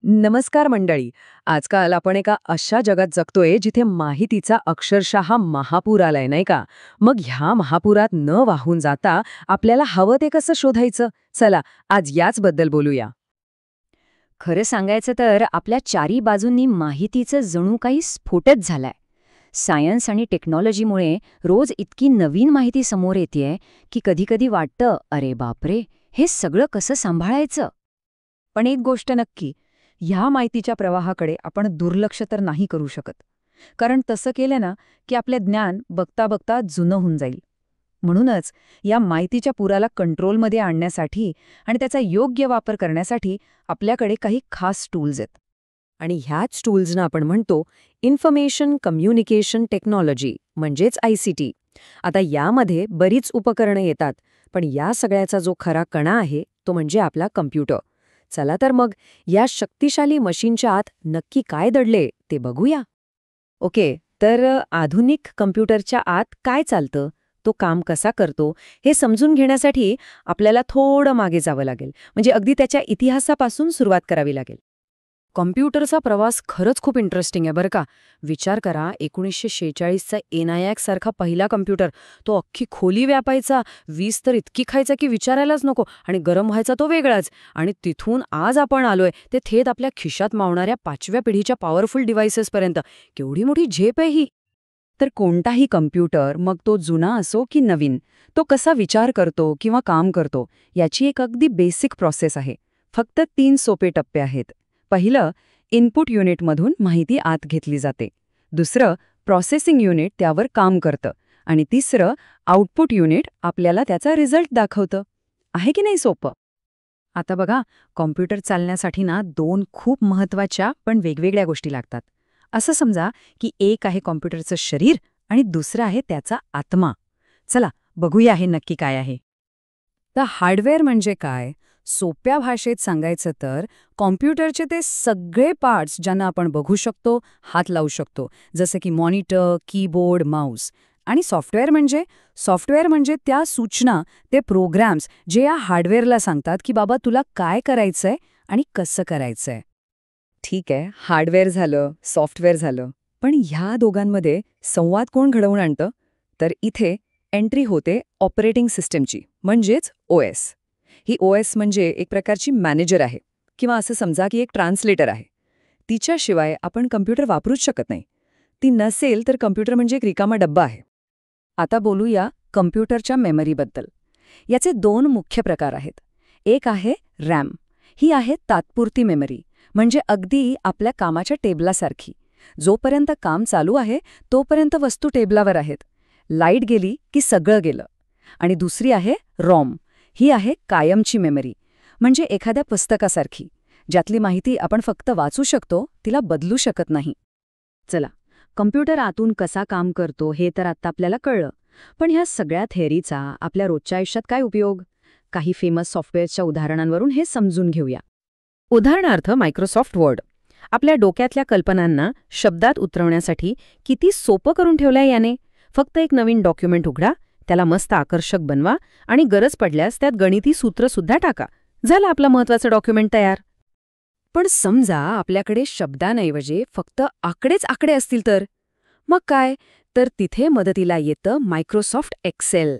नमस्कार मंडळी. आजकाल आपण एका अशा जगात जगतोय जिथे माहितीचा अक्षरशः महापूर आलाय, नाही का? मग ह्या महापुरात न वाहून जाता आपल्याला हवं ते कसं शोधायचं? चला आज याचबद्दल बोलूया. खरं सांगायचं तर आपल्या चारी बाजूंनी माहितीचं जणू काही स्फोटच झालाय. सायन्स आणि टेक्नॉलॉजीमुळे रोज इतकी नवीन माहिती समोर येतेय की कधीकधी वाटतं, अरे बापरे, हे सगळं कसं सांभाळायचं. पण एक गोष्ट नक्की, ह्या माहितीच्या प्रवाहाकडे आपण दुर्लक्ष तर नाही करू शकत. कारण तसं केलं ना की आपले ज्ञान बघता बघता जुनं होऊन जाईल. म्हणूनच या माहितीच्या पुराला कंट्रोलमध्ये आणण्यासाठी आणि त्याचा योग्य वापर करण्यासाठी आपल्याकडे काही खास टूल्स आहेत. आणि ह्याच टूल्सना आपण म्हणतो इन्फॉर्मेशन कम्युनिकेशन टेक्नॉलॉजी, म्हणजेच ICT. आता यामध्ये बरीच उपकरणं येतात, पण या सगळ्याचा जो खरा कणा आहे तो म्हणजे आपला कम्प्युटर. चला तर मग या शक्तिशाली मशीनच्या आत नक्की काय दडले ते बघूया. ओके, तर आधुनिक कम्प्युटरच्या आत काय चालतं, तो काम कसा करतो, हे समजून घेण्यासाठी आपल्याला थोडं मागे जावं लागेल. म्हणजे अगदी त्याच्या इतिहासापासून सुरुवात करावी लागेल. कॉम्प्युटरचा प्रवास खरंच खूप इंटरेस्टिंग आहे बरं का. विचार करा, 1946चा ENIAC सारखा पहिला कम्प्युटर, तो अख्खी खोली व्यापायचा, वीज तर इतकी खायचा की विचारायलाच नको, आणि गरम व्हायचा तो वेगळाच. आणि तिथून आज आपण आलोय ते थेट आपल्या खिशात मावणाऱ्या 5व्या पिढीच्या पॉवरफुल डिव्हायसेसपर्यंत. केवढी मोठी झेप आहे ही. तर कोणताही कम्प्युटर, मग तो जुना असो की नवीन, तो कसा विचार करतो किंवा काम करतो याची एक अगदी बेसिक प्रोसेस आहे. फक्त 3 सोपे टप्पे आहेत. पहिलं, इनपुट युनिटमधून माहिती आत घेतली जाते. दुसरं, प्रोसेसिंग युनिट त्यावर काम करतं. आणि तिसरं, आउटपुट युनिट आपल्याला त्याचा रिझल्ट दाखवतं. आहे की नाही सोपं? आता बघा, कॉम्प्युटर चालण्यासाठी ना 2 खूप महत्वाच्या पण वेगवेगळ्या गोष्टी लागतात. असं समजा की एक आहे कॉम्प्युटरचं शरीर आणि दुसरं आहे त्याचा आत्मा. चला बघूया हे नक्की काय आहे. तर हार्डवेअर म्हणजे काय? सोप्या भाषेत सांगायचं तर कॉम्प्युटरचे ते सगळे पार्ट्स ज्यांना आपण बघू शकतो, हात लावू शकतो, जसे की मॉनिटर, कीबोर्ड, माऊस. आणि सॉफ्टवेअर म्हणजे त्या सूचना, ते प्रोग्राम्स जे या हार्डवेअरला सांगतात की बाबा तुला काय करायचंय आणि कसं करायचंय. ठीक आहे, हार्डवेअर झालं, सॉफ्टवेअर झालं. पण ह्या दोघांमध्ये संवाद कोण घडवून आणतं? तर इथे एंट्री होते ऑपरेटिंग सिस्टमची, म्हणजेच OS. ही OS म्हणजे एक प्रकारची मॅनेजर आहे, किंवा असं समजा की एक ट्रान्सलेटर आहे. तिच्याशिवाय आपण कम्प्युटर वापरूच शकत नाही. ती नसेल तर कम्प्युटर म्हणजे एक रिकामा डब्बा आहे. आता बोलूया कम्प्युटरच्या मेमरीबद्दल. याचे 2 मुख्य प्रकार आहेत. एक आहे रॅम. ही आहे तात्पुरती मेमरी, म्हणजे अगदी आपल्या कामाच्या टेबलासारखी. जोपर्यंत काम चालू आहे तोपर्यंत वस्तू टेबलावर आहेत. लाईट गेली की सगळं गेलं. आणि दुसरी आहे रॉम. ही आहे कायमची मेमरी, म्हणजे एखाद्या पुस्तकासारखी, ज्यातली माहिती आपण फक्त वाचू शकतो, तिला बदलू शकत नाही. चला, कम्प्युटर आतून कसा काम करतो हे तर आता आपल्याला कळलं. पण ह्या सगळ्या थेअरीचा आपल्या रोजच्या आयुष्यात काय उपयोग? काही फेमस सॉफ्टवेअरच्या उदाहरणांवरून हे समजून घेऊया. उदाहरणार्थ मायक्रोसॉफ्ट वर्ड. आपल्या डोक्यातल्या कल्पनांना शब्दात उतरवण्यासाठी किती सोपं करून ठेवलंय याने. फक्त एक नवीन डॉक्युमेंट उघडा, त्याला मस्त आकर्षक बनवा आणि गरज पडल्यास त्यात गणिती सूत्रसुद्धा टाका. झालं आपलं महत्वाचं डॉक्युमेंट तयार. पण समजा आपल्याकडे शब्दांऐवजी फक्त आकडेच आकडे असतील तर? मग काय, तर तिथे मदतीला येतं मायक्रोसॉफ्ट एक्सेल.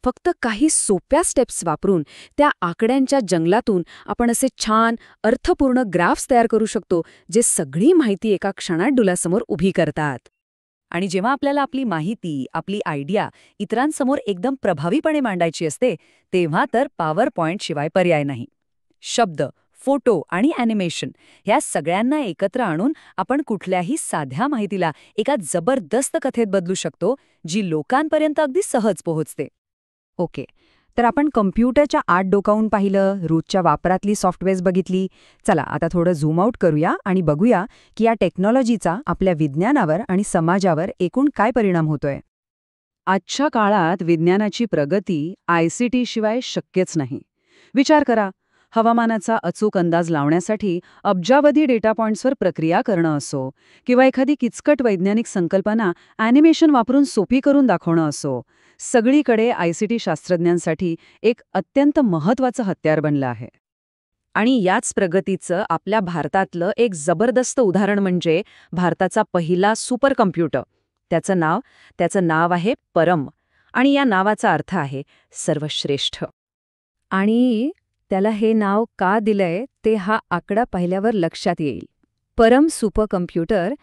फक्त काही सोप्या स्टेप्स वापरून त्या आकड्यांच्या जंगलातून आपण असे छान अर्थपूर्ण ग्राफ्स तयार करू शकतो, जे सगळी माहिती एका क्षणात डोळ्यासमोर उभी करतात. आणि जेव्हा आपल्याला आपली माहिती, आपली आयडिया इतरांसमोर एकदम प्रभावीपणे मांडायची असते, तेव्हा तर पॉवर पॉइंट शिवाय पर्याय नाही. शब्द, फोटो आणि ॲनिमेशन ह्या सगळ्यांना एकत्र आणून आपण कुठल्याही साध्या माहितीला एका जबरदस्त कथेत बदलू शकतो, जी लोकांपर्यंत अगदी सहज पोहोचते. ओके, तर आपण कम्प्युटरच्या आत डोकावून पाहिलं, रोजच्या वापरातली सॉफ्टवेअर्स बघितली. चला आता थोडं झूम आउट करूया आणि बघूया की या टेक्नॉलॉजीचा आपल्या विज्ञानावर आणि समाजावर एकूण काय परिणाम होतोय. आजच्या काळात विज्ञानाची प्रगती ICT शिवाय शक्यच नाही. विचार करा, हवामानाचा अचूक अंदाज लावण्यासाठी अब्जावधी डेटा पॉइंट्सवर प्रक्रिया करणं असो, किंवा एखादी किचकट वैज्ञानिक संकल्पना ॲनिमेशन वापरून सोपी करून दाखवणं असो, सगळीकडे ICT शास्त्रज्ञांसाठी एक अत्यंत महत्त्वाचं हत्यार बनलं आहे. आणि याच प्रगतीचं आपल्या भारतातलं एक जबरदस्त उदाहरण म्हणजे भारताचा पहिला सुपर कम्प्युटर. त्याचं नाव आहे परम, आणि या नावाचा अर्थ आहे सर्वश्रेष्ठ. आणि त्याला हे नाव का दिलंय ते हा आकडा पाहिल्यावर लक्षात येईल. परम सुपर कम्प्युटर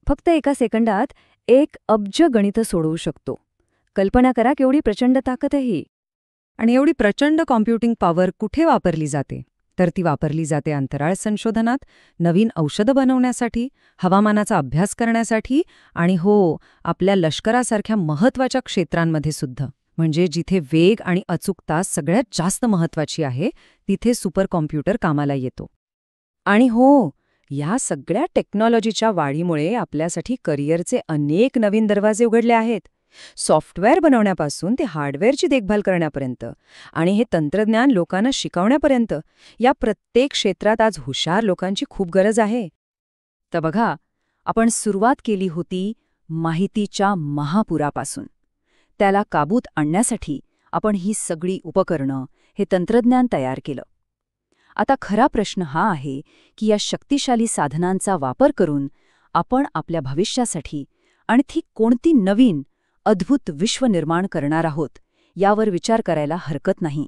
फक्त एका सेकंदात 1 अब्ज गणितं सोडवू शकतो. कल्पना करा केवढी प्रचंड ताकद आहे ही. आणि एवढी प्रचंड कॉम्प्युटिंग पॉवर कुठे वापरली जाते? तर ती वापरली जाते अंतराळ संशोधनात, नवीन औषधं बनवण्यासाठी, हवामानाचा अभ्यास करण्यासाठी आणि आपल्या लष्करासारख्या महत्त्वाच्या क्षेत्रांमध्ये सुद्धा. म्हणजे जिथे वेग आणि अचूकता सगळ्यात जास्त महत्त्वाची आहे, तिथे सुपर कॉम्प्युटर कामाला येतो. आणि या सगळ्या टेक्नॉलॉजीच्या वाढीमुळे आपल्यासाठी करिअरचे अनेक नवीन दरवाजे उघडले आहेत. सॉफ्टवेअर बनवण्यापासून ते हार्डवेअरची देखभाल करण्यापर्यंत आणि हे तंत्रज्ञान लोकांना शिकवण्यापर्यंत या प्रत्येक क्षेत्रात आज हुशार लोकांची खूप गरज आहे. तर बघा, आपण सुरुवात केली होती माहितीच्या महापुरापासून. त्याला काबूत आणण्यासाठी आपण ही सगळी उपकरणं, हे तंत्रज्ञान तयार केलं. आता खरा प्रश्न हा आहे की या शक्तिशाली साधनांचा वापर करून आपण आपल्या भविष्यासाठी आणखी कोणती नवीन, अद्भुत विश्व निर्माण करणार आहोत यावर विचार करायला हरकत नाही.